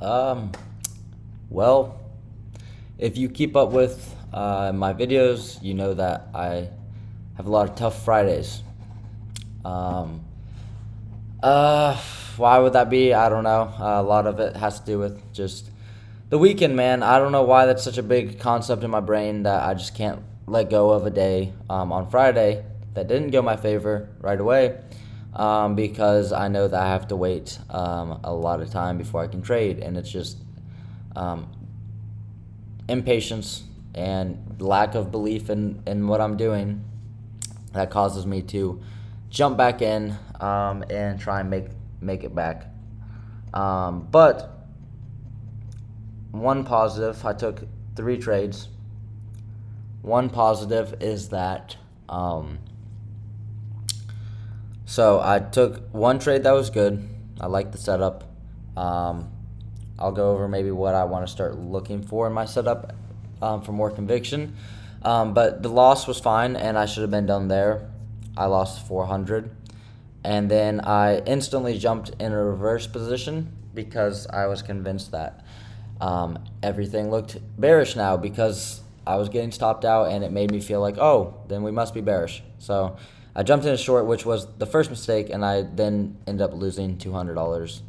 Um, well, if you keep up with my videos, you know that I have a lot of tough Fridays. Um, uh, why would that be? I don't know. A lot of it has to do with just the weekend, man. I don't know why that's such a big concept in my brain that I just can't let go of a day on Friday that didn't go my favor right away. Because I know that I have to wait a lot of time before I can trade, and it's just um, impatience and lack of belief in what I'm doing that causes me to jump back in and try and make it back. But one positive, I took 3 trades. One positive is that so I took one trade that was good. I like the setup. Um, I'll go over maybe what I want to start looking for in my setup for more conviction. But the loss was fine, and I should have been done there. I lost 400. And then I instantly jumped in a reverse position because I was convinced that everything looked bearish now because I was getting stopped out, and it made me feel like, oh, then we must be bearish. So I jumped in a short, which was the first mistake, and I then ended up losing $200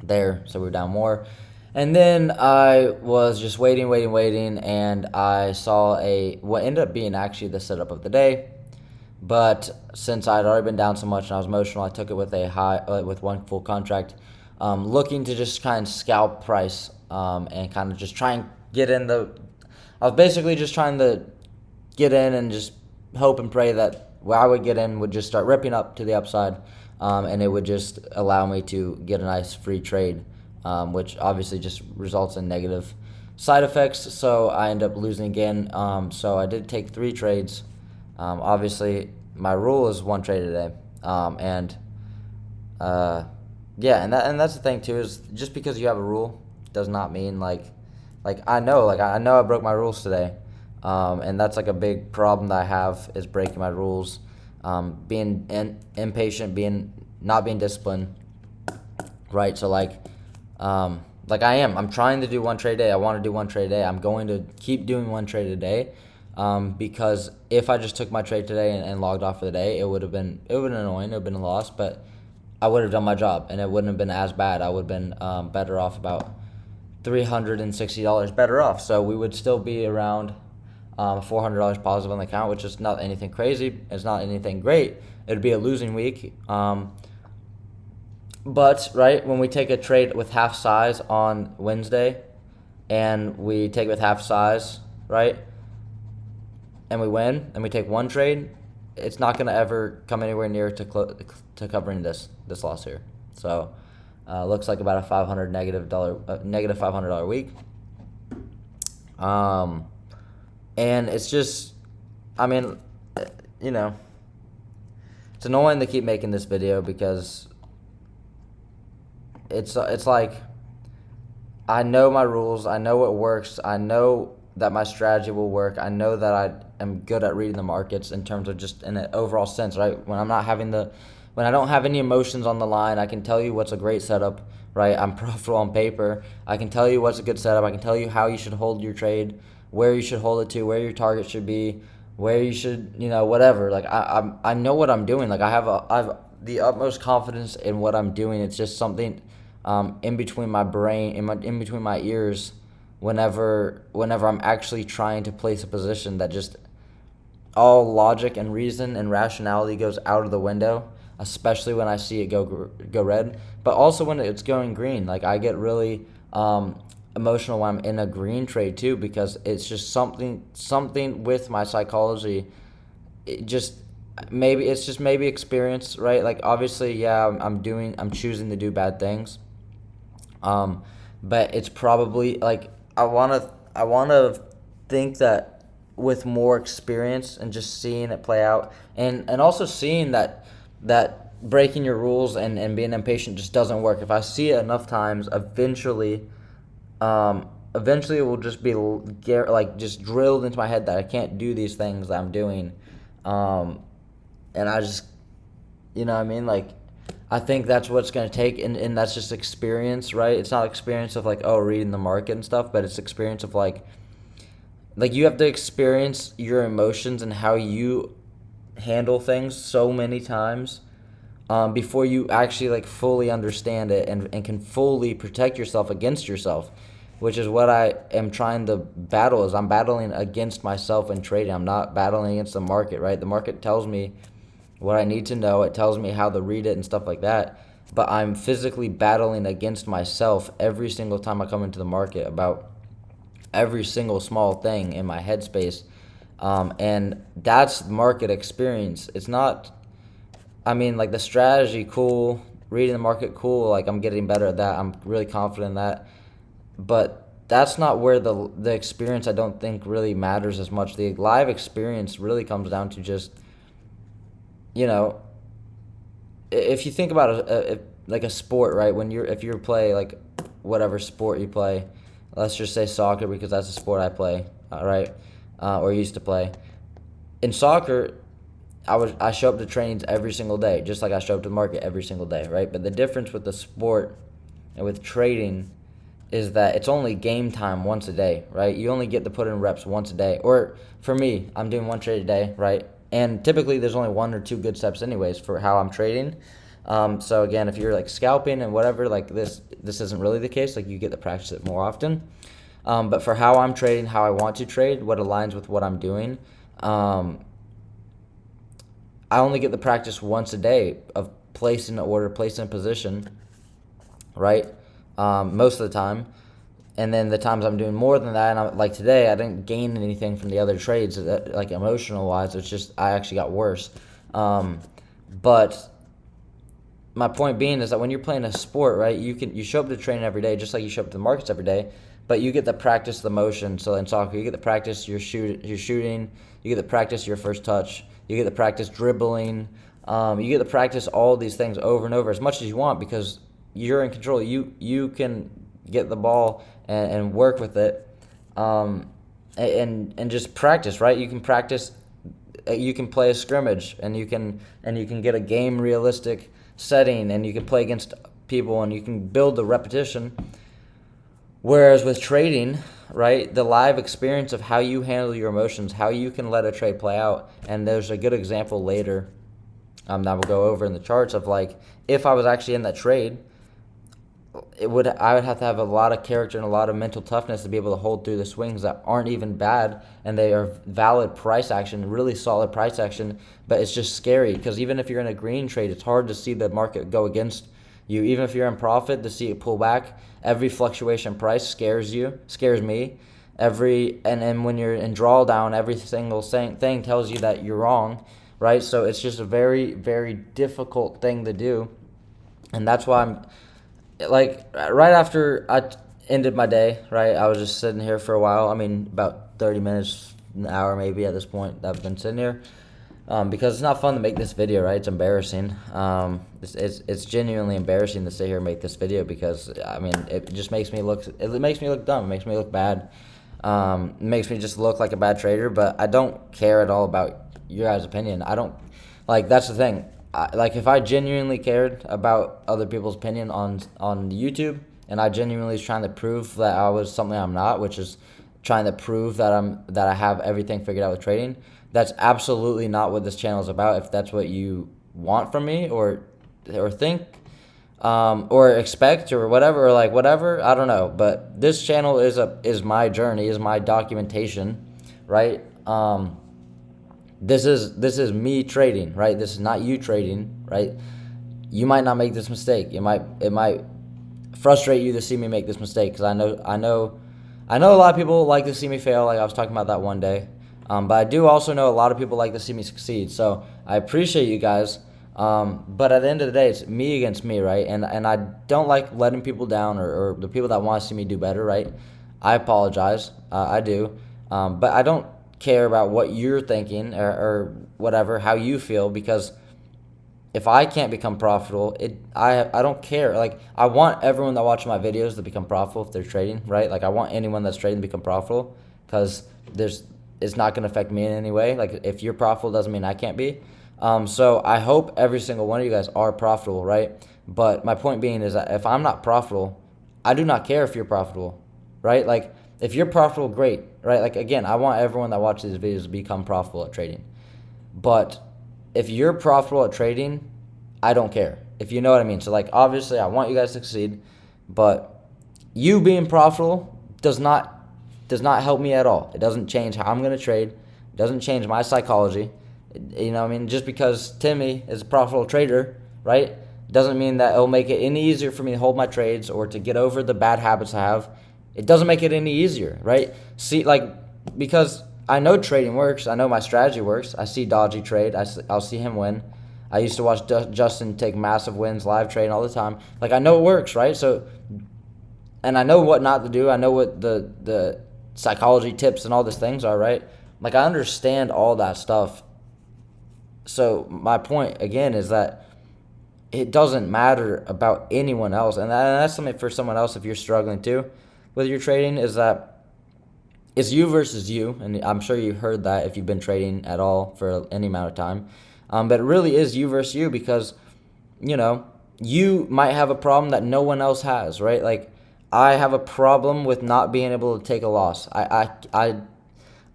there, so we were down more. And then I was just waiting, and I saw what ended up being actually the setup of the day. But since I had already been down so much and I was emotional, I took it with with one full contract, looking to just kind of scalp price and kind of just try and get in the. I was basically just trying to get in and just hope and pray that where I would get in would just start ripping up to the upside, and it would just allow me to get a nice free trade, which obviously just results in negative side effects. So I end up losing again. So I did take 3 trades. Obviously, my rule is 1 trade a day, and yeah, and that's the thing too, is just because you have a rule does not mean like I know I broke my rules today, and that's like a big problem that I have is breaking my rules, being impatient, not being disciplined, right? So like I'm trying to do 1 trade a day. I want to do 1 trade a day. I'm going to keep doing 1 trade a day. Because if I just took my trade today and logged off for the day, it would have been annoying. It would have been a loss, but I would have done my job, and it wouldn't have been as bad. I would have been better off, about $360 better off. So we would still be around $400 positive on the account, which is not anything crazy. It's not anything great. It would be a losing week. But right when we take a trade with half size on Wednesday, and we take it with half size, right? And we win, and we take 1 trade, it's not going to ever come anywhere near to covering this loss here. So looks like about a negative $500 week. And it's just, I mean, you know, it's annoying to keep making this video because it's like I know my rules, I know what works, I know that my strategy will work. I know that I am good at reading the markets in terms of just in an overall sense, right? When I don't have any emotions on the line, I can tell you what's a great setup, right? I'm profitable on paper. I can tell you what's a good setup. I can tell you how you should hold your trade, where you should hold it to, where your target should be, where you should, whatever. Like I know what I'm doing. Like I have the utmost confidence in what I'm doing. It's just something in between my brain, in between my ears, whenever I'm actually trying to place a position that just all logic and reason and rationality goes out of the window, especially when I see it go red, but also when it's going green. Like I get really emotional when I'm in a green trade too, because it's just something with my psychology. Maybe experience, right? Like obviously, yeah, I'm choosing to do bad things. But it's probably like I wanna think that with more experience and just seeing it play out, and also seeing that breaking your rules and being impatient just doesn't work. If I see it enough times, eventually it will just be like just drilled into my head that I can't do these things that I'm doing, and I just, you know what I mean? Like I think that's what's going to take, and that's just experience, right? It's not experience of like, oh, reading the market and stuff, but it's experience of like you have to experience your emotions and how you handle things so many times before you actually like fully understand it and can fully protect yourself against yourself, which is what I am trying to battle. Is I'm battling against myself in trading. I'm not battling against the market, right? The market tells me what I need to know. It tells me how to read it and stuff like that. But I'm physically battling against myself every single time I come into the market about every single small thing in my headspace. And that's market experience. It's not, I mean, like the strategy, cool. Reading the market, cool. Like I'm getting better at that. I'm really confident in that. But that's not where the experience I don't think really matters as much. The live experience really comes down to just, you know, if you think about like a sport, right? If you play like whatever sport you play, let's just say soccer because that's the sport I play, right? Or used to play. In soccer, I show up to trainings every single day, just like I show up to the market every single day, right? But the difference with the sport and with trading is that it's only game time once a day, right? You only get to put in reps once a day. Or for me, I'm doing one trade a day, right? And typically there's only one or two good steps anyways for how I'm trading. So again, if you're like scalping and whatever, like this isn't really the case. Like you get to practice it more often. But for how I'm trading, how I want to trade, what aligns with what I'm doing, I only get the practice once a day of placing an order, placing a position, right? Most of the time. And then the times I'm doing more than that, and like today, I didn't gain anything from the other trades, like emotional wise. It's just I actually got worse. But my point being is that when you're playing a sport, right, you show up to training every day, just like you show up to the markets every day, but you get to practice the motion. So in soccer, you get to practice your shooting, you get to practice your first touch, you get to practice dribbling, you get to practice all these things over and over as much as you want because you're in control. You can get the ball and work with it, and just practice, right? You can practice. You can play a scrimmage, and you can get a game realistic setting, and you can play against people, and you can build the repetition. Whereas with trading, right, the live experience of how you handle your emotions, how you can let a trade play out, and there's a good example later that we'll go over in the charts of like if I was actually in that trade, I would have to have a lot of character and a lot of mental toughness to be able to hold through the swings that aren't even bad and they are valid price action, really solid price action, but it's just scary because even if you're in a green trade, it's hard to see the market go against you. Even if you're in profit, to see it pull back, every fluctuation price scares me. And when you're in drawdown, every single thing tells you that you're wrong, right? So it's just a very, very difficult thing to do, and that's why I'm like right after I ended my day, right? I was just sitting here for a while. I mean, about 30 minutes, an hour maybe at this point that I've been sitting here. Because it's not fun to make this video, right? It's embarrassing. It's genuinely embarrassing to sit here and make this video because I mean it just makes me look dumb. It makes me look bad. It makes me just look like a bad trader. But I don't care at all about your guys' opinion. I don't like that's the thing. Like if I genuinely cared about other people's opinion on YouTube, and I genuinely was trying to prove that I was something I'm not, which is trying to prove that I have everything figured out with trading. That's absolutely not what this channel is about. If that's what you want from me or think or expect or whatever, or like whatever, I don't know. But this channel is my journey, is my documentation, right? This is me trading, right? This is not you trading, right? You might not make this mistake. It might frustrate you to see me make this mistake because I know a lot of people like to see me fail. Like I was talking about that one day, but I do also know a lot of people like to see me succeed. So I appreciate you guys. But at the end of the day, it's me against me, right? And I don't like letting people down or the people that want to see me do better, right? I apologize. I do, but I don't care about what you're thinking or whatever, how you feel, because if I can't become profitable, I don't care. Like I want everyone that watches my videos to become profitable if they're trading, right? Like I want anyone that's trading to become profitable because it's not going to affect me in any way. Like if you're profitable doesn't mean I can't be. So I hope every single one of you guys are profitable, right? But my point being is that if I'm not profitable, I do not care if you're profitable, right? Like if you're profitable, great, right? Like again, I want everyone that watches these videos to become profitable at trading. But if you're profitable at trading, I don't care. If you know what I mean. So like obviously I want you guys to succeed, but you being profitable does not help me at all. It doesn't change how I'm going to trade. It doesn't change my psychology. You know what I mean? Just because Timmy is a profitable trader, right, doesn't mean that it'll make it any easier for me to hold my trades or to get over the bad habits I have. It doesn't make it any easier, right? See, like, because I know trading works. I know my strategy works. I see Dodgy trade. I'll see him win. I used to watch Justin take massive wins live trading all the time. Like, I know it works, right? So, and I know what not to do. I know what the psychology tips and all these things are, right? Like, I understand all that stuff. So my point again is that it doesn't matter about anyone else, and that's something for someone else if you're struggling too with your trading, is that it's you versus you, and I'm sure you heard that if you've been trading at all for any amount of time. But it really is you versus you because, you might have a problem that no one else has, right? Like, I have a problem with not being able to take a loss.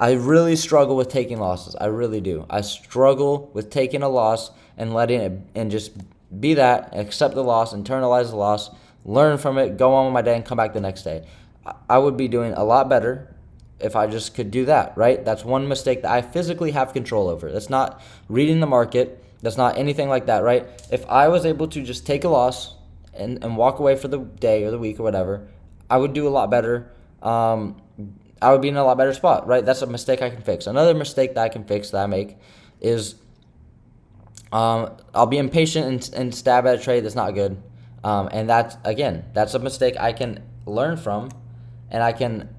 I really struggle with taking losses. I really do. I struggle with taking a loss and letting it and just be that, accept the loss, internalize the loss, learn from it, go on with my day, and come back the next day. I would be doing a lot better if I just could do that, right? That's one mistake that I physically have control over. That's not reading the market. That's not anything like that, right? If I was able to just take a loss and walk away for the day or the week or whatever, I would do a lot better. I would be in a lot better spot, right? That's a mistake I can fix. Another mistake that I can fix that I make is I'll be impatient and stab at a trade that's not good. And that's a mistake I can learn from, and I can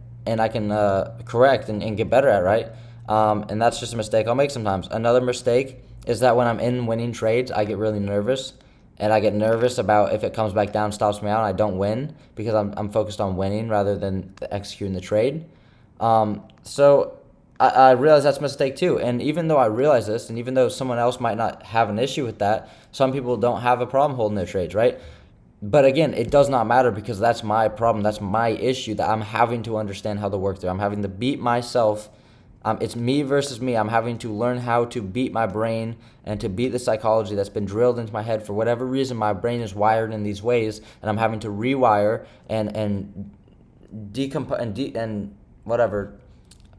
correct and get better at, right? And that's just a mistake I'll make sometimes. Another mistake is that when I'm in winning trades, I get really nervous. And I get nervous about if it comes back down, stops me out, and I don't win because I'm focused on winning rather than executing the trade. So I realize that's a mistake too. And even though I realize this, and even though someone else might not have an issue with that, some people don't have a problem holding their trades, right? But again, it does not matter because that's my problem. That's my issue that I'm having to understand how to work through. I'm having to beat myself. It's me versus me. I'm having to learn how to beat my brain and to beat the psychology that's been drilled into my head. For whatever reason, my brain is wired in these ways, and I'm having to rewire and decompose and whatever,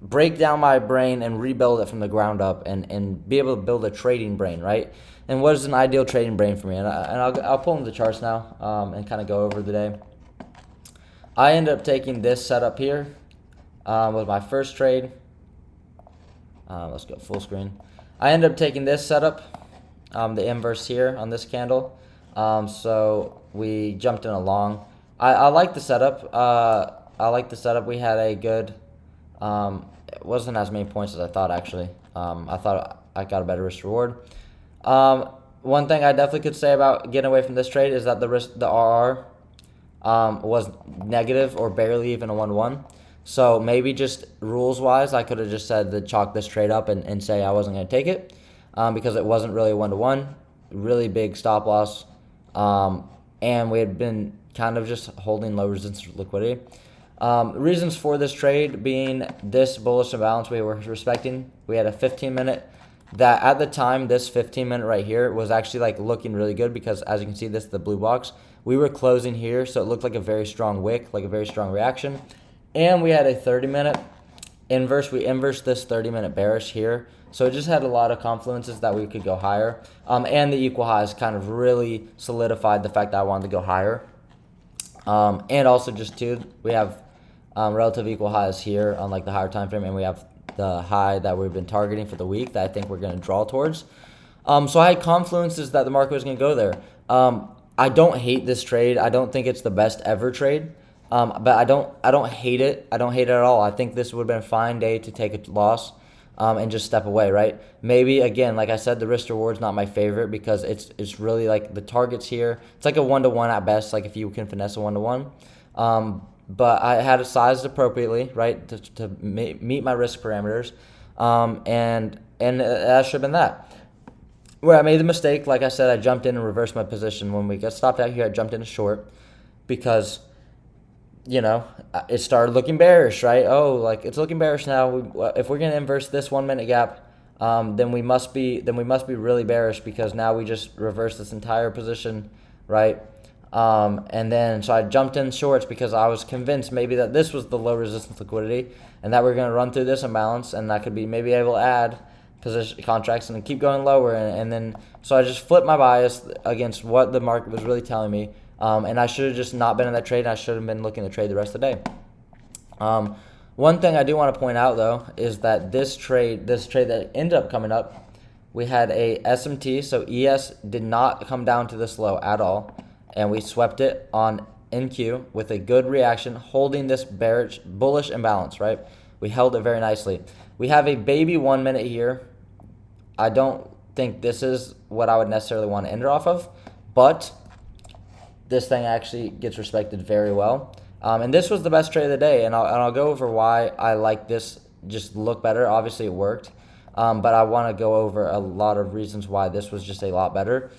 break down my brain and rebuild it from the ground up and be able to build a trading brain, right? And what is an ideal trading brain for me? And I'll pull in the charts now and kind of go over the day. I ended up taking this setup here with my first trade. Let's go full screen. I ended up taking this setup, the inverse here on this candle. So we jumped in a long. I like the setup. We had a good, it wasn't as many points as I thought actually. I thought I got a better risk reward. One thing I definitely could say about getting away from this trade is that the RR was negative or barely even a 1-1. So maybe just rules-wise, I could have just said to chalk this trade up and say I wasn't going to take it because it wasn't really a 1-to-1, really big stop loss, and we had been kind of just holding low resistance liquidity. Reasons for this trade being this bullish imbalance we were respecting. We had a 15-minute that at the time, this 15-minute right here was actually like looking really good because as you can see, this is the blue box. We were closing here, so it looked like a very strong wick, like a very strong reaction. And we had a 30-minute inverse. We inversed this 30-minute bearish here. So it just had a lot of confluences that we could go higher. And the equal highs kind of really solidified the fact that I wanted to go higher. And also just too, we have relative equal highs here on like the higher time frame, and we have the high that we've been targeting for the week that I think we're going to draw towards. So I had confluences that the market was going to go there. I don't hate this trade. I don't think it's the best ever trade. But I don't hate it. I don't hate it at all. I think this would have been a fine day to take a loss and just step away, right? Maybe, again, like I said, the risk reward's not my favorite because it's really like the targets here. It's like a 1-to-1 at best, like if you can finesse a 1-to-1. But I had it sized appropriately, right, to meet my risk parameters. And that should have been that. where I made the mistake. Like I said, I jumped in and reversed my position. When we got stopped out here, I jumped in a short because, it started looking bearish, right? Oh, like it's looking bearish now. If we're gonna inverse this 1 minute gap, then we must be really bearish because now we just reversed this entire position, right? And then so I jumped in shorts because I was convinced maybe that this was the low resistance liquidity and that we're gonna run through this imbalance and I could be maybe able to add position contracts and keep going lower, and then so I just flipped my bias against what the market was really telling me. And I should have just not been in that trade. And I should have been looking to trade the rest of the day. One thing I do want to point out though is that this trade that ended up coming up, we had a SMT, so ES did not come down to this low at all, and we swept it on NQ with a good reaction, holding this bullish imbalance. Right, we held it very nicely. We have a baby 1 minute here. I don't think this is what I would necessarily want to enter off of, but this thing actually gets respected very well. And this was the best trade of the day, and I'll go over why I like this just look better. Obviously, it worked, but I want to go over a lot of reasons why this was just a lot better.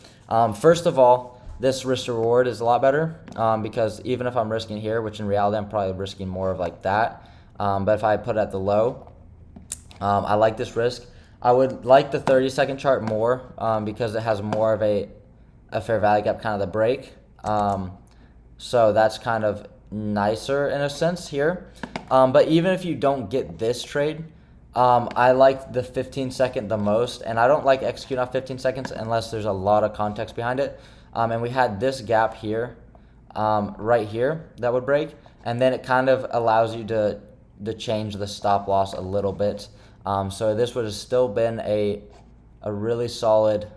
First of all, this risk reward is a lot better because even if I'm risking here, which in reality I'm probably risking more of like that, but if I put it at the low, I like this risk. I would like the 30-second chart more because it has more of a fair value gap, kind of the break. So that's kind of nicer in a sense here. But even if you don't get this trade, I like the 15-second the most, and I don't like executing off 15 seconds unless there's a lot of context behind it. And we had this gap here, right here, that would break, and then it kind of allows you to change the stop loss a little bit. So this would have still been a really solid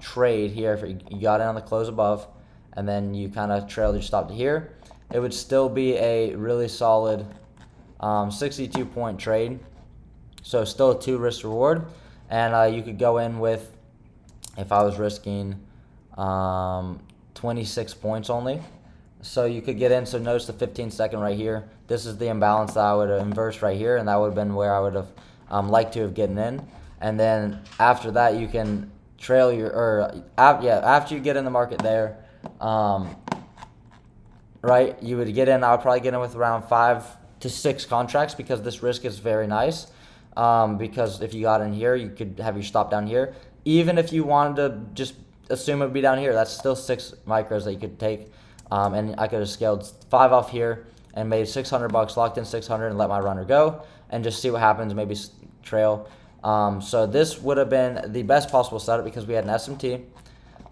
trade here if you got in on the close above and then you kind of trailed your stop to here. It would still be a really solid 62-point trade. So still a 2 risk reward, and you could go in with, if I was risking 26 points only. So you could get in, so notice the 15-second right here. This is the imbalance that I would have inversed right here, and that would have been where I would have liked to have gotten in. And then after that, you can trail after you get in the market there, right, you would get in. I would probably get in with around 5 to 6 contracts because this risk is very nice. Because if you got in here, you could have your stop down here. Even if you wanted to just assume it would be down here, that's still 6 micros that you could take. And I could have scaled 5 off here and made $600, locked in 600 and let my runner go and just see what happens, maybe trail. So this would have been the best possible setup because we had an SMT.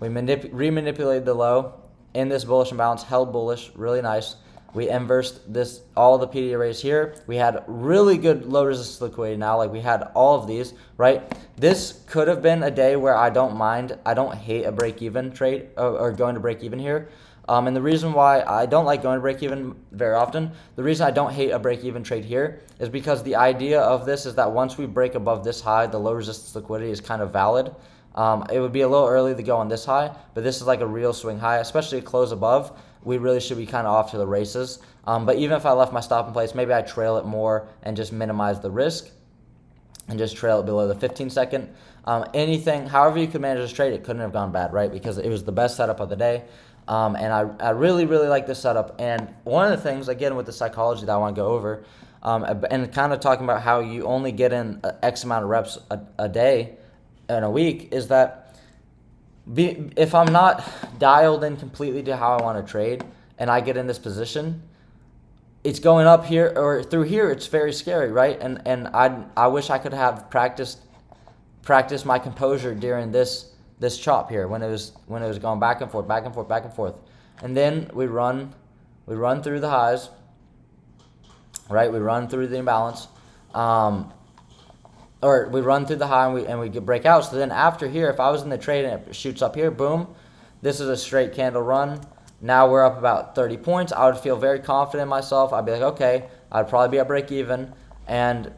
We remanipulated the low in this bullish imbalance, held bullish, really nice. We inversed all the PD arrays here. We had really good low resistance liquidity now. Like we had all of these, right? This could have been a day where I don't hate a break even trade or going to break even here. And the reason why I don't like going to break even very often, the reason I don't hate a break even trade here is because the idea of this is that once we break above this high, the low resistance liquidity is kind of valid. It would be a little early to go on this high, but this is like a real swing high, especially a close above. We really should be kind of off to the races. But even if I left my stop in place, maybe I trail it more and just minimize the risk and just trail it below the 15-second. However you could manage this trade, it couldn't have gone bad, right? Because it was the best setup of the day. And I really, really like this setup. And one of the things, again, with the psychology that I want to go over, and kind of talking about how you only get in X amount of reps a day in a week, is that if I'm not dialed in completely to how I want to trade and I get in this position, it's going up here or through here, it's very scary, right? And I wish I could have practiced my composure during this chop here when it was going back and forth. And then we run through the highs, right? We run through the imbalance, or we run through the high and we get breakouts. So then after here, if I was in the trade and it shoots up here, boom, this is a straight candle run. Now we're up about 30 points. I would feel very confident in myself. I'd be like, okay, I'd probably be at break even, and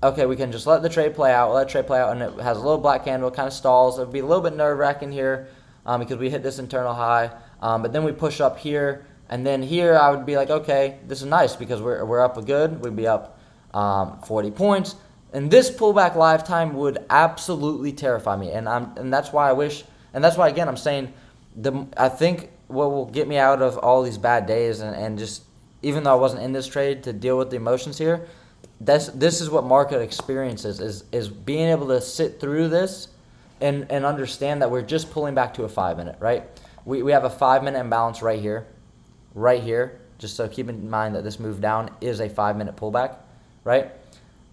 okay, we can just let the trade play out, and it has a little black candle, kind of stalls. It would be a little bit nerve-wracking here because we hit this internal high, but then we push up here, and then here I would be like, okay, this is nice because we're up a good. We'd be up 40 points. And this pullback lifetime would absolutely terrify me. And that's why I wish, and that's why again I'm saying I think what will get me out of all these bad days and just, even though I wasn't in this trade to deal with the emotions here, this is what market experiences is being able to sit through this and understand that we're just pulling back to a 5-minute, right? We have a 5-minute imbalance right here. Just so keep in mind that this move down is a 5-minute pullback, right?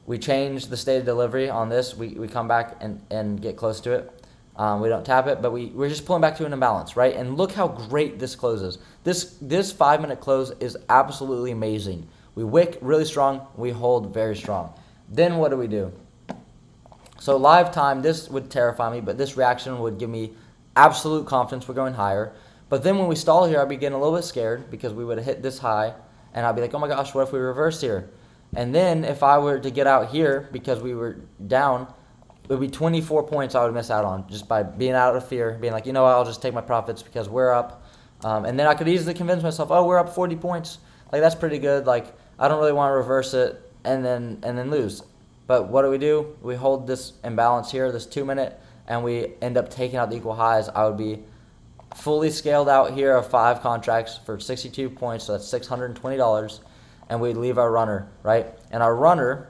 We change the state of delivery on this. We come back and get close to it. We don't tap it, but we're just pulling back to an imbalance, right? And look how great this closes. This 5-minute close is absolutely amazing. We wick really strong. We hold very strong. Then what do? So live time, this would terrify me, but this reaction would give me absolute confidence we're going higher. But then when we stall here, I'd be getting a little bit scared because we would have hit this high, and I'd be like, oh my gosh, what if we reverse here? And then if I were to get out here because we were down, it would be 24 points I would miss out on just by being out of fear, being like, you know what, I'll just take my profits because we're up. And then I could easily convince myself, oh, we're up 40 points. Like, that's pretty good. Like, I don't really want to reverse it and then lose. But what do? We hold this imbalance here, this 2-minute, and we end up taking out the equal highs. I would be fully scaled out here of 5 contracts for 62 points, so that's $620, and we'd leave our runner, right? And our runner,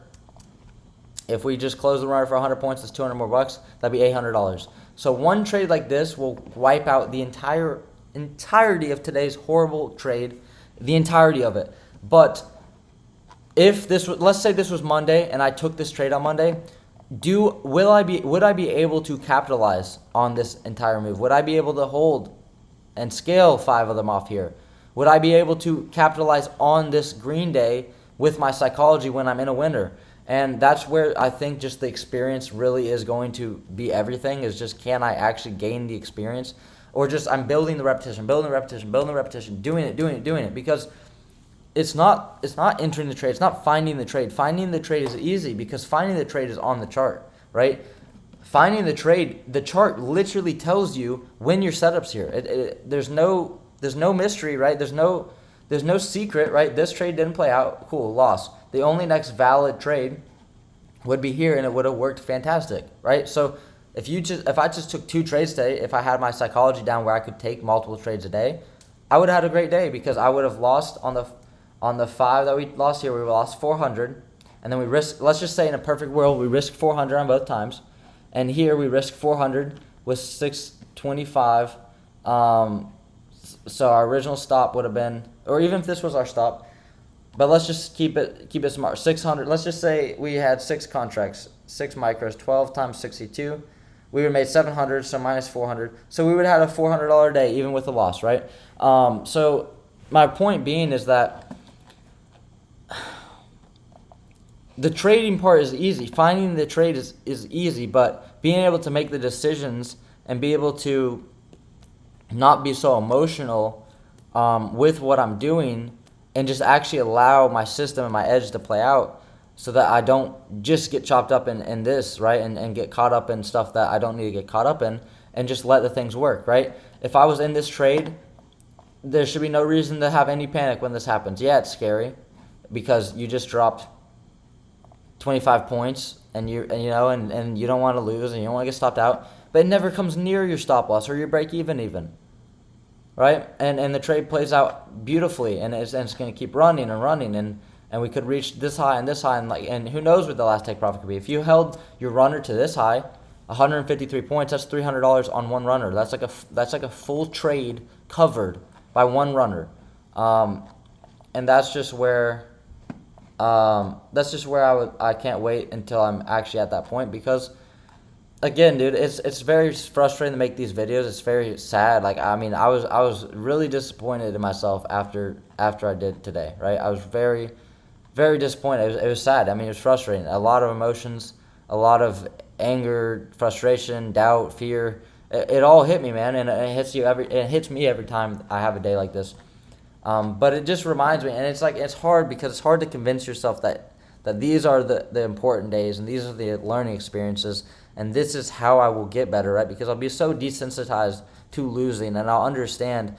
if we just close the runner for 100 points, that's 200 more bucks. That'd be $800. So one trade like this will wipe out the entirety of today's horrible trade, the entirety of it. But if this was, let's say this was Monday and I took this trade on Monday, would I be able to capitalize on this entire move? Would I be able to hold and scale 5 of them off here? Would I be able to capitalize on this green day with my psychology when I'm in a winter? And that's where I think just the experience really is going to be everything, is just, can I actually gain the experience? Or just I'm building the repetition, doing it. Because it's not entering the trade. It's not finding the trade. Finding the trade is easy because finding the trade is on the chart, right? Finding the trade, the chart literally tells you when your setup's here. There's no mystery, right? There's no secret, right? This trade didn't play out. Cool, loss. The only next valid trade would be here, and it would have worked fantastic, right? So if I just took 2 trades today, if I had my psychology down where I could take multiple trades a day, I would have had a great day because I would have lost on the 5 that we lost here. We lost 400, and then we risk. Let's just say in a perfect world, we risk 400 on both times, and here we risk 400 with 625. So our original stop would have been, or even if this was our stop, but let's just keep it smart. 600. Let's just say we had 6 contracts, 6 micros, 12 times 62. We would have made 700, so minus 400. So we would have had a $400 day even with a loss, right? So my point being is that the trading part is easy. Finding the trade is easy, but being able to make the decisions and be able to not be so emotional with what I'm doing and just actually allow my system and my edge to play out so that I don't just get chopped up in this, right, and get caught up in stuff that I don't need to get caught up in, and just let the things work, right? If I was in this trade, there should be no reason to have any panic when this happens. Yeah, it's scary because you just dropped 25 points and you don't want to lose and you don't want to get stopped out, but it never comes near your stop loss or your break even, right? And the trade plays out beautifully, and it's going to keep running and we could reach this high and who knows what the last take profit could be. If you held your runner to this high, 153 points, that's $300 on one runner. That's like a full trade covered by one runner, and that's just where I can't wait until I'm actually at that point, because again, dude, it's very frustrating to make these videos. It's very sad. Like, I mean, I was really disappointed in myself after I did today, right? I was very, very disappointed. It was sad. I mean, it was frustrating. A lot of emotions, a lot of anger, frustration, doubt, fear. It all hit me, man, and it hits me every time I have a day like this. But it just reminds me, and it's hard because it's hard to convince yourself that these are the important days and these are the learning experiences, and this is how I will get better, right? Because I'll be so desensitized to losing, and I'll understand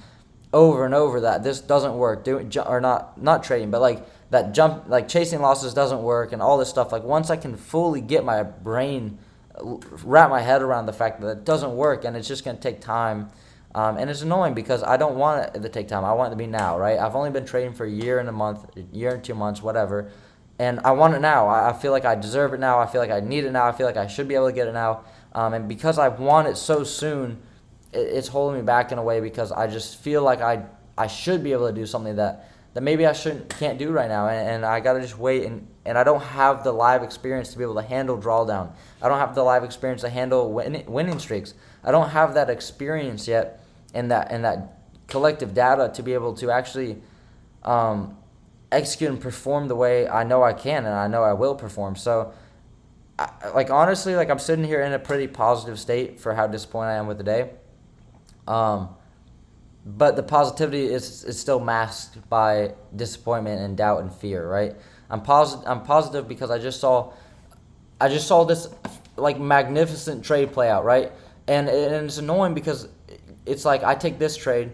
over and over that this doesn't work. Not trading, but like that jump, like chasing losses doesn't work and all this stuff. Like once I can fully get my brain, wrap my head around the fact that it doesn't work and it's just going to take time. And it's annoying because I don't want it to take time. I want it to be now, right? I've only been trading for a year and a month, a year and 2 months, whatever. And I want it now. I feel like I deserve it now. I feel like I need it now. I feel like I should be able to get it now. And because I want it so soon, it's holding me back in a way because I just feel like I should be able to do something that maybe I can't do right now. And I got to just wait. And I don't have the live experience to be able to handle drawdown. I don't have the live experience to handle winning streaks. I don't have that experience yet and that collective data to be able to actually execute and perform the way I know I can and I know I will perform. So, honestly, I'm sitting here in a pretty positive state for how disappointed I am with the day. But the positivity is still masked by disappointment and doubt and fear, right? I'm positive because I just saw this magnificent trade play out, right? And it's annoying because it's like I take this trade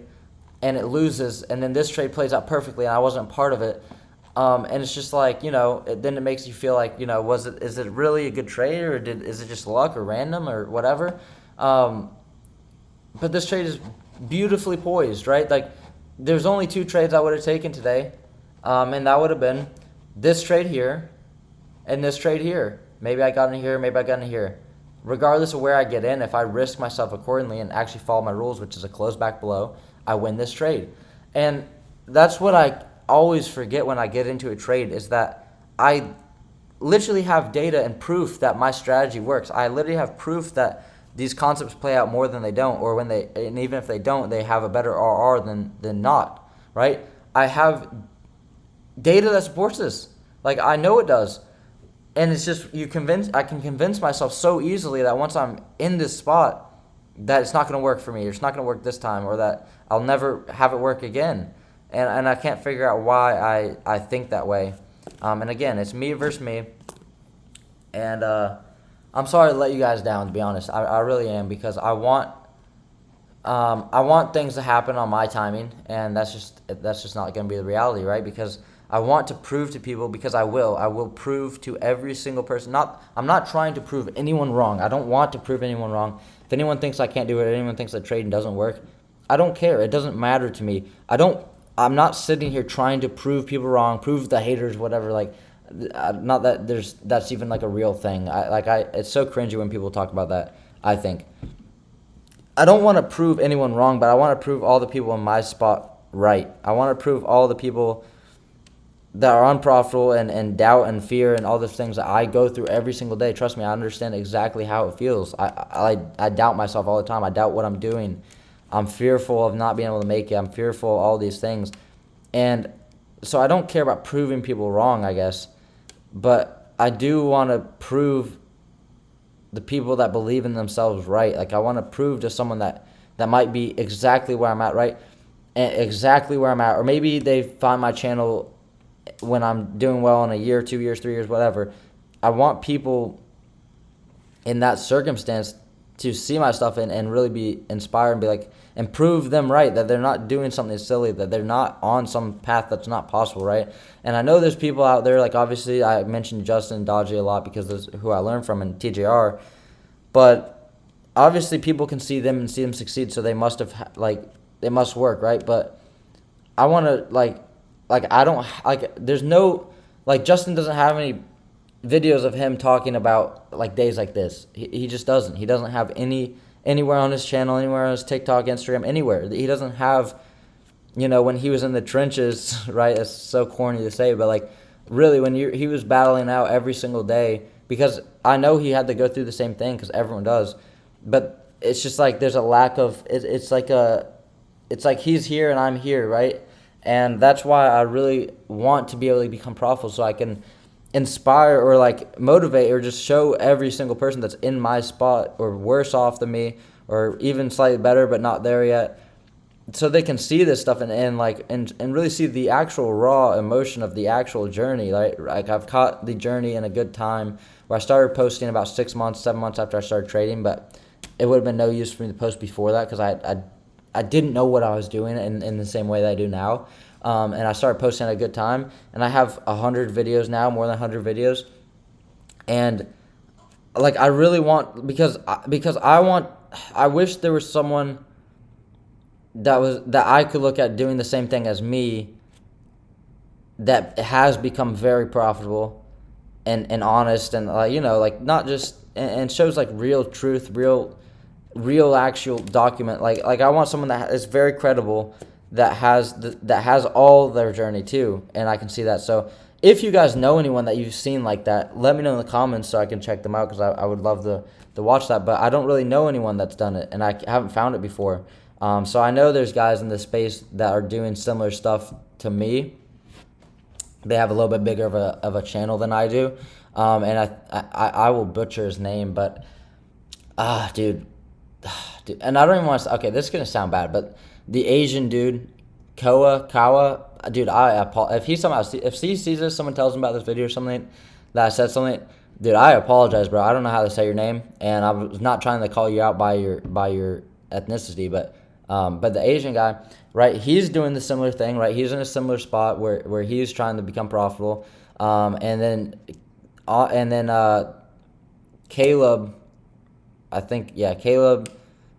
and it loses, and then this trade plays out perfectly, and I wasn't part of it. And it's just then it makes you feel like, is it really a good trade, or is it just luck or random or whatever? But this trade is beautifully poised, right? There's only 2 trades I would have taken today, and that would have been this trade here and this trade here. Maybe I got in here, maybe I got in here. Regardless of where I get in, if I risk myself accordingly and actually follow my rules, which is a close back below, I win this trade. And that's what I always forget when I get into a trade, is that I literally have data and proof that my strategy works. I literally have proof that these concepts play out more than they don't, and even if they don't, they have a better RR than not, right? I have data that supports this. I know it does. And it's just I can convince myself so easily that once I'm in this spot that it's not going to work for me, or it's not going to work this time, or that I'll never have it work again. And I can't figure out why I think that way. And again, it's me versus me. And I'm sorry to let you guys down, to be honest. I really am, because I want things to happen on my timing, and that's just not going to be the reality, right? Because I want to prove to people, because I will prove to every single person. I'm not trying to prove anyone wrong. I don't want to prove anyone wrong. If anyone thinks I can't do it, anyone thinks that trading doesn't work, I don't care. It doesn't matter to me. I'm not sitting here trying to prove people wrong, prove the haters, whatever. Not that that's even a real thing. It's so cringy when people talk about that. I think I don't want to prove anyone wrong, but I want to prove all the people in my spot right. I want to prove all the people that are unprofitable and doubt and fear and all the things that I go through every single day. Trust me, I understand exactly how it feels. I doubt myself all the time. I doubt what I'm doing. I'm fearful of not being able to make it. I'm fearful of all these things. And so I don't care about proving people wrong, I guess. But I do want to prove the people that believe in themselves right. I want to prove to someone that might be exactly where I'm at, right? Exactly where I'm at. Or maybe they find my channel when I'm doing well in a year, 2 years, 3 years, whatever. I want people in that circumstance to see my stuff and really be inspired and be and prove them right, that they're not doing something silly, that they're not on some path that's not possible, right? And I know there's people out there, obviously I mentioned Justin Dodgy a lot because that's who I learned from in TJR, but obviously people can see them and see them succeed, so they must have, they must work, right? But I want to, I don't, there's no, Justin doesn't have any videos of him talking about, days like this. He just doesn't. He doesn't have anywhere on his channel, anywhere on his TikTok, Instagram, anywhere. He doesn't have, when he was in the trenches, right? It's so corny to say, but, really, when he was battling out every single day, because I know he had to go through the same thing, because everyone does, but it's just, there's a lack of, it's like he's here and I'm here, right? And that's why I really want to be able to become profitable, so I can inspire or motivate or just show every single person that's in my spot or worse off than me or even slightly better but not there yet, so they can see this stuff and really see the actual raw emotion of the actual journey, right? I've caught the journey in a good time, where I started posting about 6 months, 7 months after I started trading, but it would have been no use for me to post before that, because I didn't know what I was doing in the same way that I do now. and I started posting at a good time. And I have 100 videos now, more than 100 videos, and like I really want I wish there was someone that I could look at doing the same thing as me that has become very profitable and honest and like not just and shows like real truth, real actual document. Like I want someone that is very credible, that has all their journey too, and I can see that. So if you guys know anyone that you've seen like that, let me know in the comments so I can check them out, because I would love to watch that. But I don't really know anyone that's done it, and I haven't found it before. So I know there's guys in this space that are doing similar stuff to me. They have a little bit bigger of a channel than I do, and I will butcher his name, but dude, and I don't even want to. Okay, this is gonna sound bad, but the Asian dude, Kawa, dude, if he sees this, someone tells him about this video or something that I said something, dude, I apologize, bro. I don't know how to say your name, and I was not trying to call you out by your ethnicity, but the Asian guy, right? He's doing the similar thing, right? He's in a similar spot where he's trying to become profitable, and then Caleb, I think, yeah, Caleb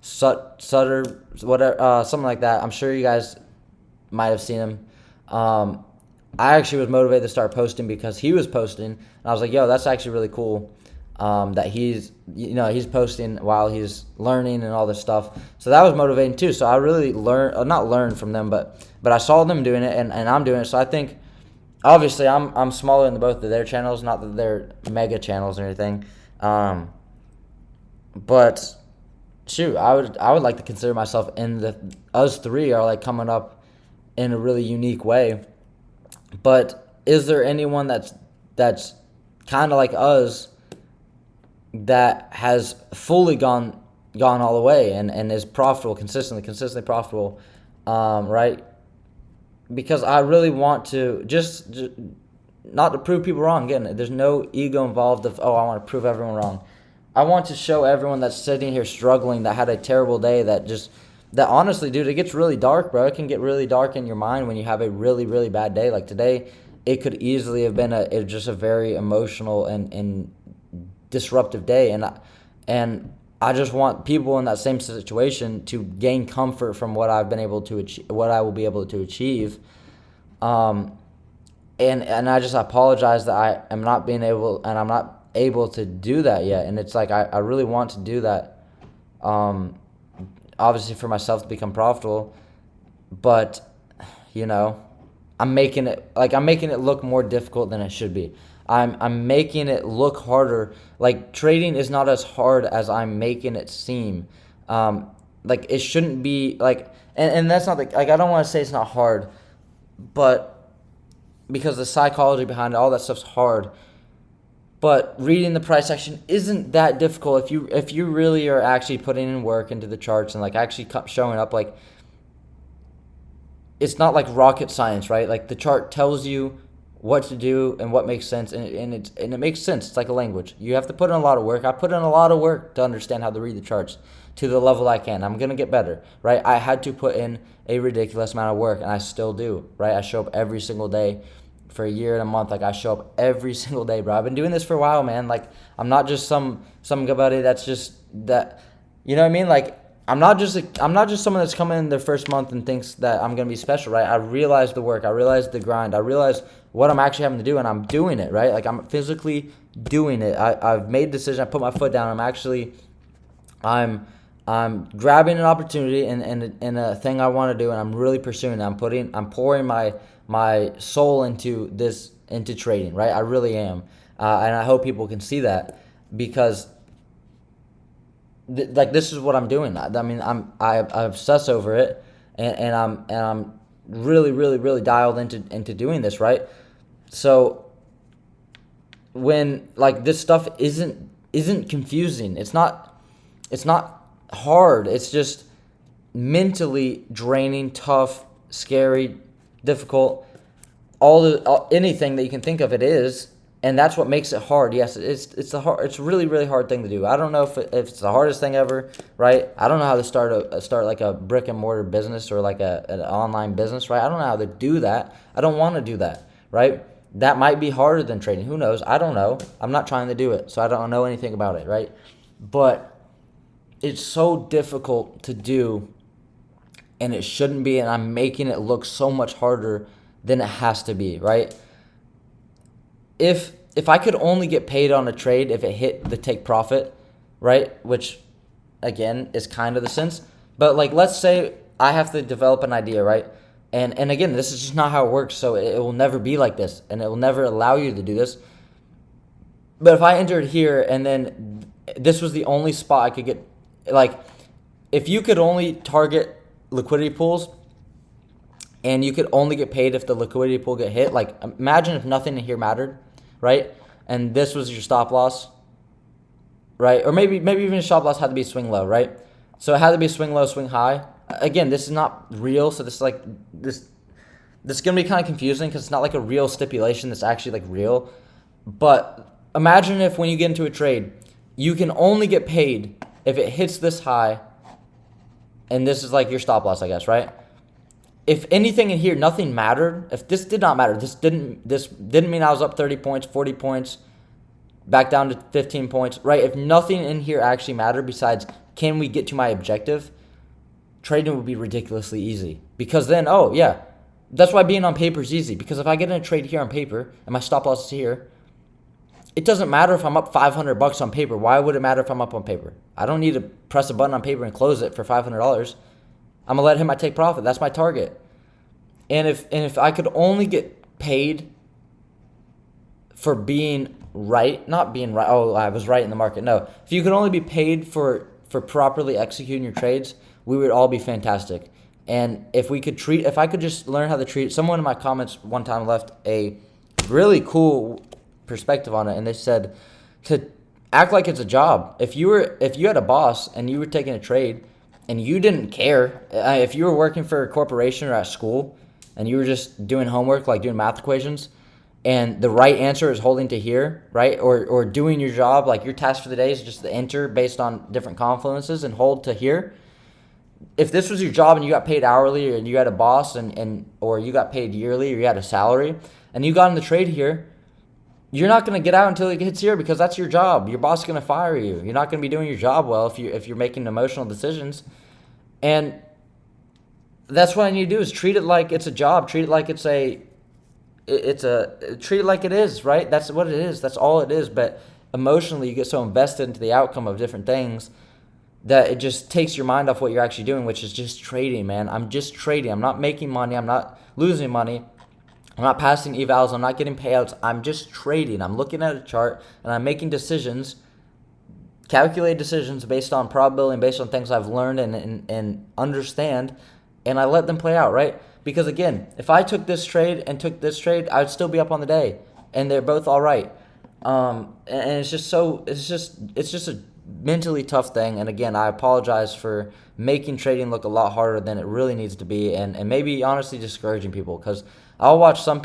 Sutter, whatever, something like that. I'm sure you guys might have seen him. I actually was motivated to start posting because he was posting, and I was like, yo, that's actually really cool. That he's posting while he's learning and all this stuff. So that was motivating too. So I really not learned from them, but I saw them doing it, and I'm doing it. So I think, obviously, I'm smaller than both of their channels, not that they're mega channels or anything. But shoot, I would like to consider myself us three are like coming up in a really unique way. But is there anyone that's kind of like us that has fully gone all the way and is profitable, consistently profitable, right? Because I really want to just not to prove people wrong. Again, there's no ego involved of, oh, I want to prove everyone wrong. I want to show everyone that's sitting here struggling, that had a terrible day, that honestly, dude, it gets really dark, bro. It can get really dark in your mind when you have a really, really bad day. Like today, it could easily have been just a very emotional and disruptive day, and I just want people in that same situation to gain comfort from what I've been able to achieve, what I will be able to achieve. And I just apologize that I am not being able, and I'm not able to do that yet. And it's like I really want to do that, obviously for myself to become profitable, but I'm making it look more difficult than it should be. I'm making it look harder. Like trading is not as hard as I'm making it seem. Like it shouldn't be like, and that's not like I don't want to say it's not hard, but because the psychology behind it, all that stuff's hard. But reading the price action isn't that difficult if you really are actually putting in work into the charts and like actually showing up. Like it's not like rocket science, right? Like the chart tells you what to do and what makes sense, and it makes sense. It's like a language. You have to put in a lot of work. I put in a lot of work to understand how to read the charts to the level I can. I'm gonna get better, right? I had to put in a ridiculous amount of work, and I still do, right? I show up every single day for a year and a month. Like I show up every single day, bro. I've been doing this for a while, man. Like I'm not just some buddy that's just that, you know what I mean? Like I'm not just someone that's coming in their first month and thinks that I'm gonna be special, right? I realize the work, I realize the grind, I realize what I'm actually having to do, and I'm doing it, right? Like I'm physically doing it. I've made a decision. I put my foot down. I'm grabbing an opportunity and a thing I want to do, and I'm really pursuing it. I'm pouring my soul into trading, right? I really am, and I hope people can see that, because this is what I'm doing. I mean, I obsess over it, and I'm really, really, really dialed into doing this, right? So when like this stuff isn't confusing, it's not hard. It's just mentally draining, tough, scary, difficult. Anything that you can think of, it is. and that's what makes it hard. Yes, it's a really really hard thing to do. I don't know if it's the hardest thing ever, right? I don't know how to start like a brick and mortar business or like an online business, right? I don't know how to do that. I don't want to do that, right? That might be harder than trading. Who knows? I don't know. I'm not trying to do it, so I don't know anything about it, right? But it's so difficult to do, and it shouldn't be, and I'm making it look so much harder than it has to be, right? If I could only get paid on a trade if it hit the take profit, right? Which again is kind of the sense. But like let's say I have to develop an idea, right? And again, this is just not how it works, so it will never be like this, and it will never allow you to do this. But if I entered here and then this was the only spot I could get, like if you could only target liquidity pools and you could only get paid if the liquidity pool get hit, like imagine if nothing in here mattered, right? And this was your stop loss, right? Or maybe even stop loss had to be swing low, right? So it had to be swing low, swing high. Again, this is not real, so this is gonna be kind of confusing because it's not like a real stipulation that's actually like real. But imagine if when you get into a trade, you can only get paid if it hits this high, and this is like your stop loss, I guess, right? If anything in here, nothing mattered. If this did not matter, this didn't mean I was up 30 points, 40 points, back down to 15 points, right? If nothing in here actually mattered besides can we get to my objective, trading would be ridiculously easy. Because then, oh yeah, that's why being on paper is easy. Because if I get in a trade here on paper and my stop loss is here, it doesn't matter if I'm up $500 on paper. Why would it matter if I'm up on paper? I don't need to press a button on paper and close it for $500. I'm gonna let him take profit. That's my target. And if I could only get paid for being right, not being right. Oh, I was right in the market. No, if you could only be paid for properly executing your trades, we would all be fantastic. And if I could just learn how to treat. Someone in my comments one time left a really cool perspective on it, and they said to act like it's a job. If you had a boss and you were taking a trade and you didn't care, if you were working for a corporation or at school and you were just doing homework, like doing math equations, and the right answer is holding to here, right? Or doing your job, like your task for the day is just to enter based on different confluences and hold to here. If this was your job and you got paid hourly, and you had a boss or you got paid yearly, or you had a salary, and you got in the trade here, you're not going to get out until it hits here because that's your job. Your boss is going to fire you. You're not going to be doing your job well if you're making emotional decisions. And that's what I need to do is treat it like it's a job. Treat it like treat it like it is, right? That's what it is. That's all it is. But emotionally, you get so invested into the outcome of different things that it just takes your mind off what you're actually doing, which is just trading, man. I'm just trading. I'm not making money. I'm not losing money. I'm not passing evals. I'm not getting payouts. I'm just trading. I'm looking at a chart and I'm making decisions, calculated decisions based on probability and based on things I've learned and understand, and I let them play out, right? Because again, if I took this trade and took this trade, I'd still be up on the day, and they're both all right. And it's just a mentally tough thing. And again, I apologize for making trading look a lot harder than it really needs to be, and maybe honestly discouraging people, because I'll watch some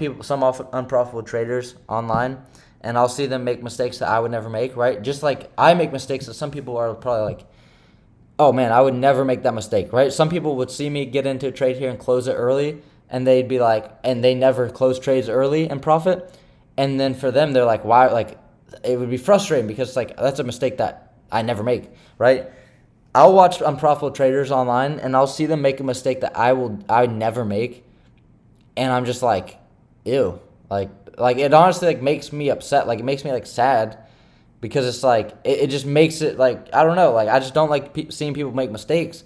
unprofitable traders online, and I'll see them make mistakes that I would never make, right? Just like I make mistakes that some people are probably like, oh man, I would never make that mistake, right? Some people would see me get into a trade here and close it early, and they'd be like, and they never close trades early and profit. And then for them, they're like, why? Like, it would be frustrating because it's like, that's a mistake that I never make, right? I'll watch unprofitable traders online, and I'll see them make a mistake that I would never make. And I'm just like, ew. Like it honestly like makes me upset. Like it makes me like sad, because it's like it just makes it like, I don't know. Like I just don't like seeing people make mistakes.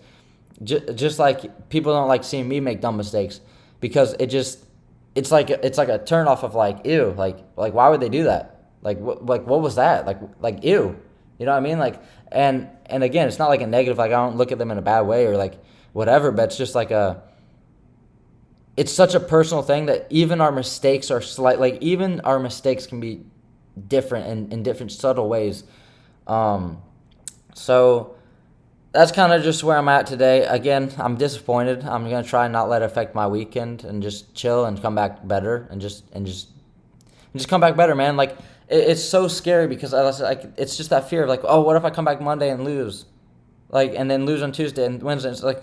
Just like people don't like seeing me make dumb mistakes, because it's like a turn off of like, ew. Like why would they do that? Like what was that? Like ew. You know what I mean? Like and again, it's not like a negative. Like I don't look at them in a bad way or like whatever. But it's just like it's such a personal thing that even our mistakes are even our mistakes can be different in different subtle ways. So that's kind of just where I'm at today. Again, I'm disappointed. I'm going to try and not let it affect my weekend and just chill and come back better and just and just come back better, man. Like it's so scary because it's just that fear of like, oh, what if I come back Monday and lose, like, and then lose on Tuesday and Wednesday? It's like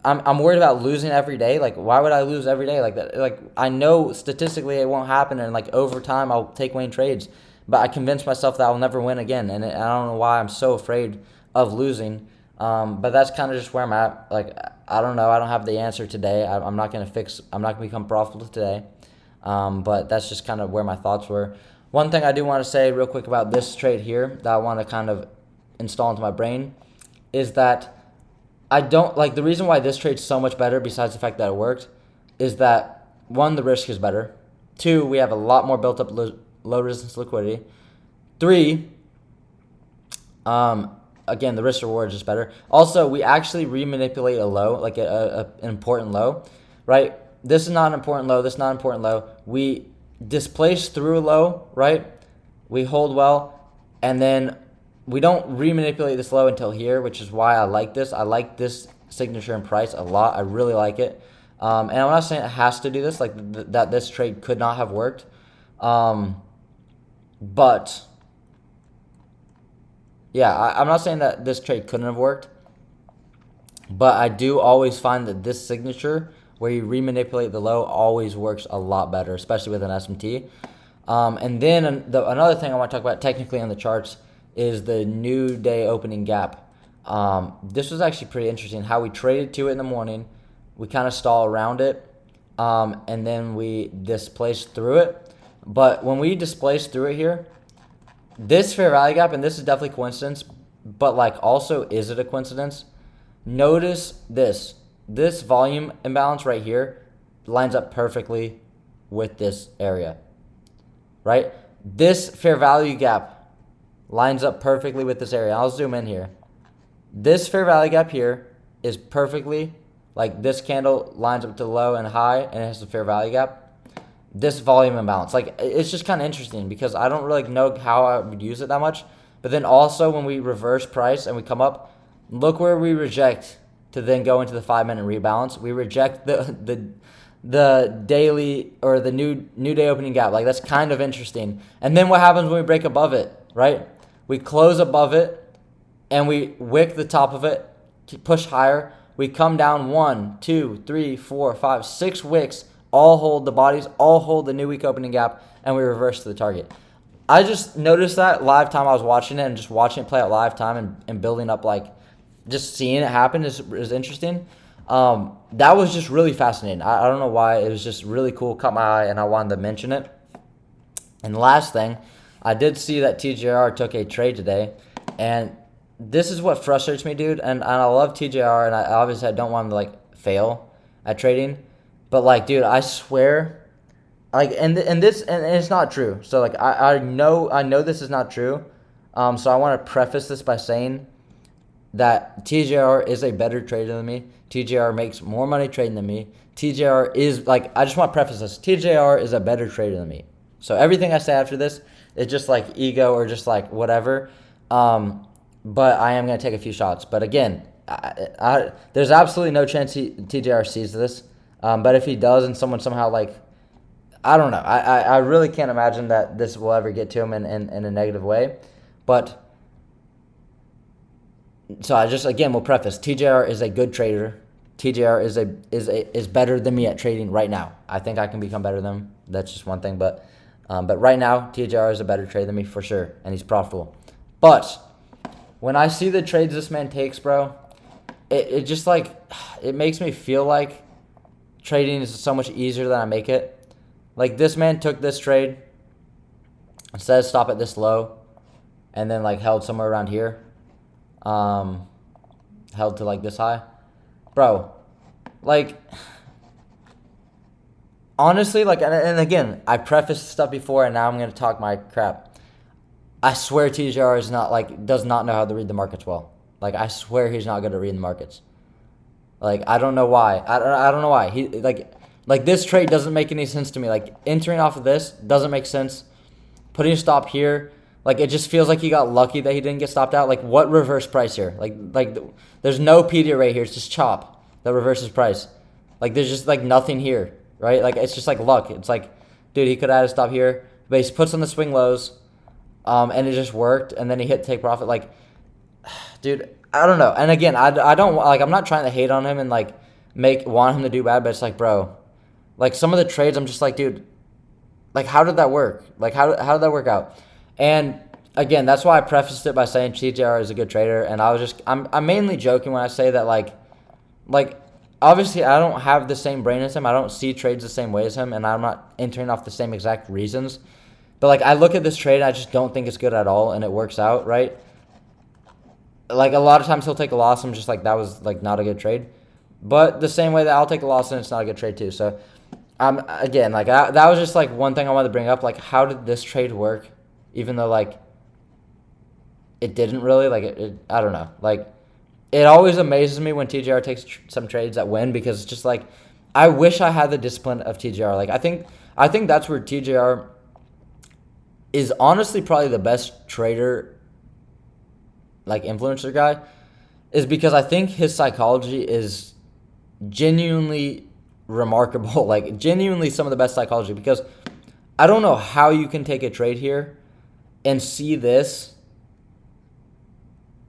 I'm worried about losing every day. Like, why would I lose every day like that? Like, I know statistically it won't happen, and like over time I'll take winning trades, but I convinced myself that I'll never win again, and I don't know why I'm so afraid of losing. But that's kind of just where I'm at. Like, I don't know. I don't have the answer today. I'm not gonna fix. I'm not gonna become profitable today. But that's just kind of where my thoughts were. One thing I do want to say real quick about this trade here that I want to kind of install into my brain is that I don't like the reason why this trade's so much better, besides the fact that it worked, is that one, the risk is better. Two, we have a lot more built up low resistance liquidity. Three, again, the risk reward is just better. Also, we actually remanipulate a low, like an important low, right? This is not an important low. This is not an important low. We displace through a low, right? We hold well, and then we don't remanipulate this low until here, which is why I like this. I like this signature and price a lot. I really like it. And I'm not saying it has to do this, like that this trade could not have worked. But yeah, I'm not saying that this trade couldn't have worked. But I do always find that this signature, where you remanipulate the low, always works a lot better, especially with an SMT. And then another thing I want to talk about technically on the charts is the new day opening gap. This was actually pretty interesting how we traded to it in the morning. We kind of stall around it, and then we displaced through it. But when we displaced through it here, this fair value gap, and this is definitely coincidence, but like also, is it a coincidence? Notice this. This volume imbalance right here lines up perfectly with this area, right? This fair value gap lines up perfectly with this area. I'll zoom in here. This fair value gap here is perfectly, like this candle lines up to low and high, and it has a fair value gap. This volume imbalance, like it's just kind of interesting because I don't really know how I would use it that much. But then also when we reverse price and we come up, look where we reject to then go into the 5-minute rebalance. We reject the daily or the new day opening gap. Like that's kind of interesting. And then what happens when we break above it, right? We close above it and we wick the top of it, push higher. We come down 1, 2, 3, 4, 5, 6 wicks, all hold the bodies, all hold the new week opening gap, and we reverse to the target. I just noticed that live time. I was watching it and just watching it play out live time and building up, like just seeing it happen is interesting. That was just really fascinating. I don't know why. It was just really cool. Caught my eye and I wanted to mention it. And last thing, I did see that TJR took a trade today, and this is what frustrates me, dude. And I love TJR, and I obviously don't want him to like fail at trading, but like, dude, I swear, like, and it's not true. So like, I know this is not true. So I want to preface this by saying that TJR is a better trader than me. TJR makes more money trading than me. TJR is like, I just want to preface this. TJR is a better trader than me. So everything I say after this is just like ego or just like whatever. But I am going to take a few shots. But again, there's absolutely no chance TJR sees this. But if he does and someone somehow like, I don't know. I really can't imagine that this will ever get to him in a negative way. But so I just, again, will preface, TJR is a good trader. TJR is better than me at trading right now. I think I can become better than him. That's just one thing. But right now, TJR is a better trader than me for sure, and he's profitable. But when I see the trades this man takes, bro, it just like, it makes me feel like trading is so much easier than I make it. Like this man took this trade, instead of stop at this low, and then like held somewhere around here. Held to like this high, bro. Like honestly, like, and again, I prefaced stuff before, and now I'm gonna talk my crap. I swear TJR is not like, does not know how to read the markets well. Like I swear he's not good at reading the markets. Like I don't know why. I don't know why he like this trade doesn't make any sense to me. Like entering off of this doesn't make sense. Putting a stop here. Like, it just feels like he got lucky that he didn't get stopped out. Like, what reverse price here? Like there's no PDA right here. It's just chop that reverses price. Like, there's just, like, nothing here, right? Like, it's just, like, luck. It's like, dude, he could have had a stop here, but he puts on the swing lows, and it just worked. And then he hit take profit. Like, dude, I don't know. And again, I don't like. I'm not trying to hate on him and like want him to do bad, but it's like, bro, like some of the trades, I'm just like, dude, like how did that work? Like how did that work out? And again, that's why I prefaced it by saying TJR is a good trader, and I'm mainly joking when I say that like obviously I don't have the same brain as him. I don't see trades the same way as him, and I'm not entering off the same exact reasons. But like I look at this trade, I just don't think it's good at all, and it works out, right? Like a lot of times he'll take a loss. I'm just like, that was like not a good trade. But the same way that I'll take a loss and it's not a good trade too. So again, like that was just like one thing I wanted to bring up. Like, how did this trade work? Even though like it didn't really, like I don't know. Like it always amazes me when TJR takes some trades that win, because it's just like I wish I had the discipline of TJR. Like I think that's where TJR is honestly probably the best trader, like influencer guy, is because I think his psychology is genuinely remarkable, like genuinely some of the best psychology, because I don't know how you can take a trade here and see this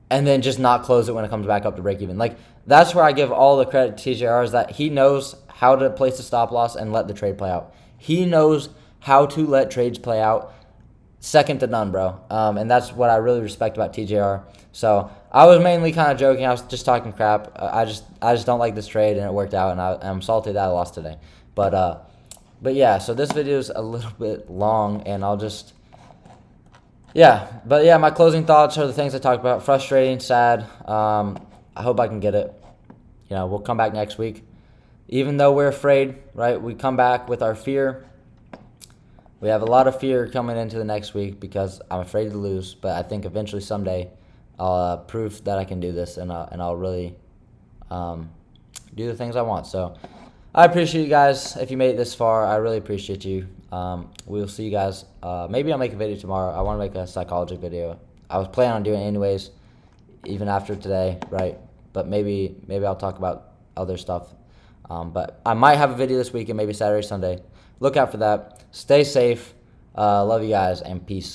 and then just not close it when it comes back up to break even. Like that's where I give all the credit to TJR, is that he knows how to place a stop loss and let the trade play out. He knows how to let trades play out. Second to none, bro. And that's what I really respect about TJR. So I was mainly kind of joking. I was just talking crap. I just don't like this trade, and it worked out, and I'm salty that I lost today. But yeah. So this video is a little bit long, and I'll just But yeah, my closing thoughts are the things I talked about. Frustrating, sad. I hope I can get it. We'll come back next week, even though we're afraid, right? We come back with our fear. We have a lot of fear coming into the next week because I'm afraid to lose, but I think eventually someday I'll prove that I can do this, and I'll really do the things I want. So I appreciate you guys. If you made it this far, I really appreciate you. We'll see you guys. Maybe I'll make a video tomorrow. I want to make a psychology video. I was planning on doing it anyways, even after today, right? But maybe I'll talk about other stuff. But I might have a video this weekend, maybe Saturday, Sunday. Look out for that. Stay safe. Love you guys, and peace.